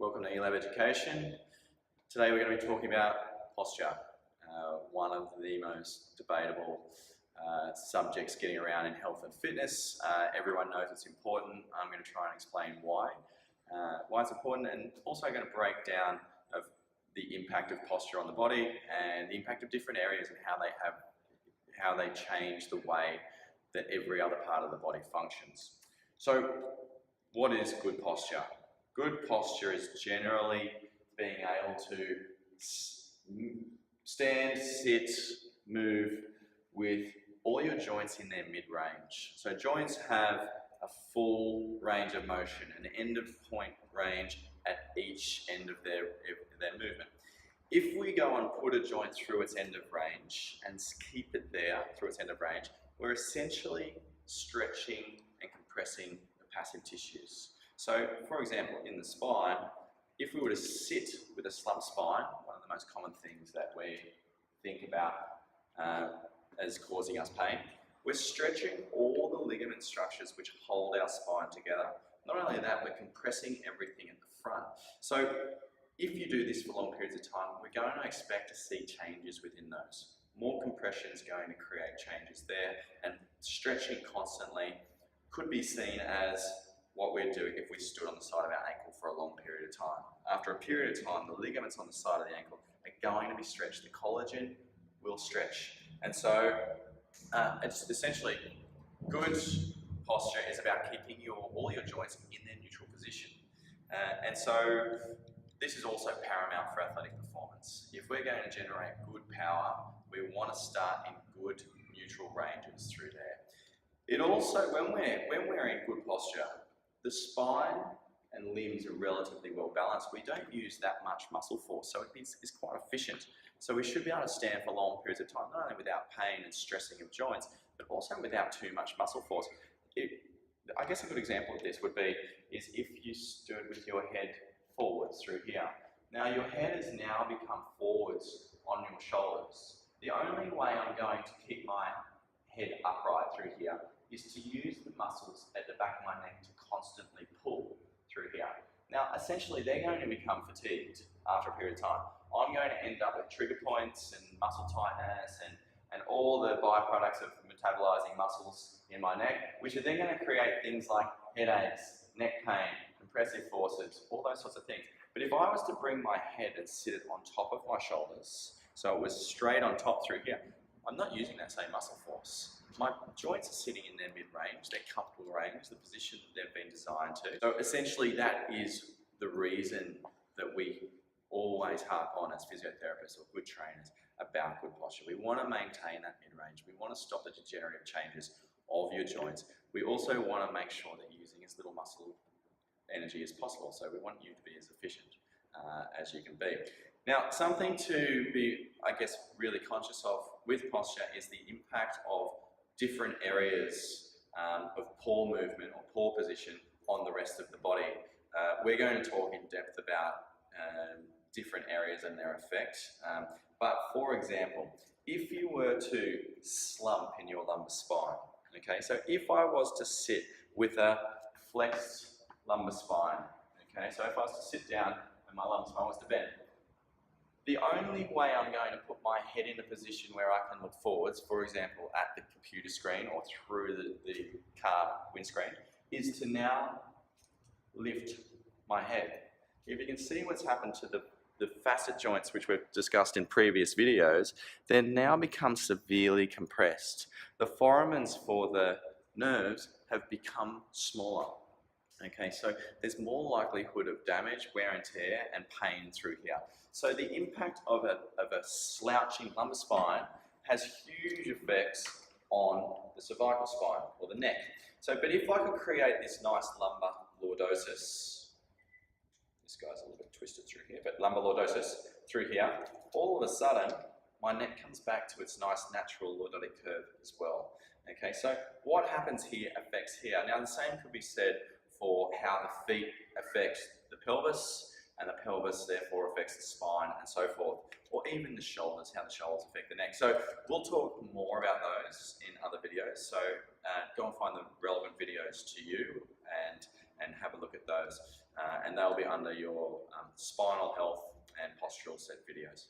Welcome to eLab Education. Today we're going to be talking about posture, one of the most debatable subjects getting around in health and fitness. Everyone knows it's important. I'm going to try and explain why it's important, and also going to break down of the impact of posture on the body and the impact of different areas and how they change the way that every other part of the body functions. So, what is good posture? Good posture is generally being able to stand, sit, move with all your joints in their mid-range. So joints have a full range of motion, an end of point range at each end of their movement. If we go and put a joint through its end of range and keep it there through its end of range, we're essentially stretching and compressing the passive tissues. So, for example, in the spine, if we were to sit with a slumped spine, one of the most common things that we think about as causing us pain, we're stretching all the ligament structures which hold our spine together. Not only that, we're compressing everything at the front. So, if you do this for long periods of time, we're going to expect to see changes within those. More compression is going to create changes there, and stretching constantly could be seen as what we're doing if we stood on the side of our ankle for a long period of time. After a period of time, the ligaments on the side of the ankle are going to be stretched. The collagen will stretch. And so it's essentially good posture is about keeping all your joints in their neutral position. And so this is also paramount for athletic performance. If we're going to generate good power, we want to start in good neutral ranges through there. It also, when we're in good posture, the spine and limbs are relatively well balanced. We don't use that much muscle force, so it's quite efficient. So we should be able to stand for long periods of time, not only without pain and stressing of joints, but also without too much muscle force. I guess a good example of this would be if you stood with your head forwards through here. Now your head has now become forwards on your shoulders. The only way I'm going to keep my head upright through here is to use the muscles at the back of my neck to constantly pull through here. Now, essentially, they're going to become fatigued after a period of time. I'm going to end up with trigger points and muscle tightness and all the byproducts of metabolizing muscles in my neck, which are then going to create things like headaches, neck pain, compressive forces, all those sorts of things. But if I was to bring my head and sit it on top of my shoulders, so it was straight on top through here, I'm not using that same muscle force. My joints are sitting in their mid-range, their comfortable range, the position that they've been designed to. So essentially that is the reason that we always harp on as physiotherapists or good trainers about good posture. We want to maintain that mid-range. We want to stop the degenerative changes of your joints. We also want to make sure that you're using as little muscle energy as possible. So we want you to be as efficient as you can be. Now, something to be, I guess, really conscious of with posture is the impact of different areas of poor movement or poor position on the rest of the body. We're going to talk in depth about different areas and their effect. But for example, if you were to slump in your lumbar spine, okay, so if I was to sit with a flexed lumbar spine, okay, so if I was to sit down and my lumbar spine was to bend, the only way I'm going to put my head in a position where I can look forwards, for example, at the computer screen or through the car windscreen, is to now lift my head. If you can see what's happened to the facet joints, which we've discussed in previous videos, they've now become severely compressed. The foramens for the nerves have become smaller. Okay, so there's more likelihood of damage, wear and tear, and pain through here. So the impact of a slouching lumbar spine has huge effects on the cervical spine or the neck. So, but if I could create this nice lumbar lordosis, this guy's a little bit twisted through here, but lumbar lordosis through here, all of a sudden my neck comes back to its nice natural lordotic curve as well. Okay, so what happens here affects here. Now the same could be said for how the feet affect the pelvis, and the pelvis therefore affects the spine and so forth, or even the shoulders, how the shoulders affect the neck. So we'll talk more about those in other videos, so go and find the relevant videos to you and have a look at those. and they'll be under your spinal health and postural set videos.